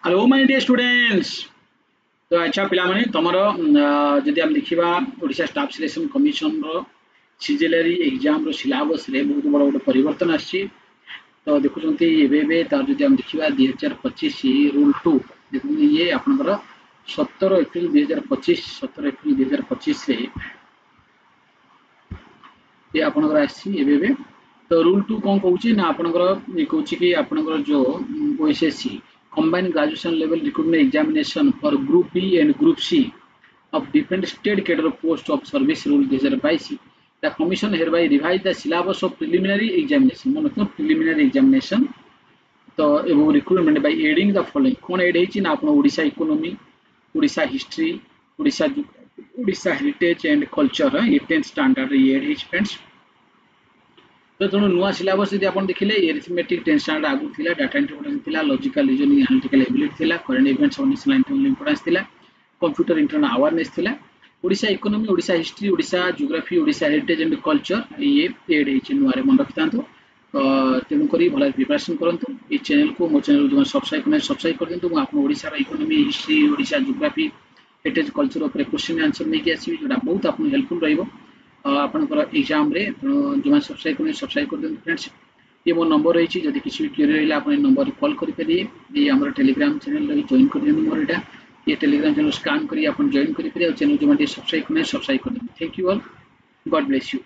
Hello my dear students. तो अच्छा पिला माने तमरो जदि हम देखिबा ओडिशा स्टाफ सिलेक्शन कमिशन रो सीजीएलआरई एग्जाम रो सिलेबस रे बहुत बड़ बड़ परिवर्तन आछि। तो देखुछंती एबे तार जदि हम देखिबा 2025 रूल 2 देखु ये आपनकर 17 एप्रिल 2025 17 एप्रिल 2025 से ये आपनकर आछि एबे तो रूल 2 कोन कहूची ना आपनकर ये कहूची कि आपनकर जो OSSC combined graduation level recruitment examination for group B and group C of different state cadre post of service rule 2022 the commission hereby revised the syllabus of preliminary examination मतलब preliminary examination तो एवं recruitment by adding the following कौन add है ना आपन Odisha economy Odisha history Odisha Odisha heritage and culture ये 10th standard ये add है फ्रेंड्स। तो तेणु नुआ सिलेबस यदि आप देखिले एरिथमेटिक 10th स्टैंडर्ड आगु थिला डाटा इंटरप्रिटेशन थिला लॉजिकल रीजनिंग एनालिटिकल एबिलिटी थिला current events on national international importance थिला कंप्यूटर इंटरनल अवेयरनेस थिला Odisha economy Odisha history Odisha geography Odisha heritage and culture ये एड है नुआ रे मन रखितांतो। तेणु करी भला प्रिपरेशन करंतु ए चैनल को मो चैनल जो सब्सक्राइब कर दिंतु आपण ओडिशा रा economy history Odisha geography heritage culture ऊपर क्वेश्चन आंसर नै कि आसी जोटा बहुत आपन हेल्पफुल रहइबो आपनकर एग्जाम रे जो मैं सब्सक्राइब कर दें फ्रेंड्स। ये मो नंबर रही जब किसी भी क्वेरी रहा आप नंबर कॉल करेंगे ये आम टेलीग्राम चैनल रही जॉइन कर दिखाँ मोर यहाँ ये टेलीग्राम चैनल स्कान करी आप जॉइन करेंगे चैनल जो सब्सक्राइब कर दें। Thank you all, God bless you.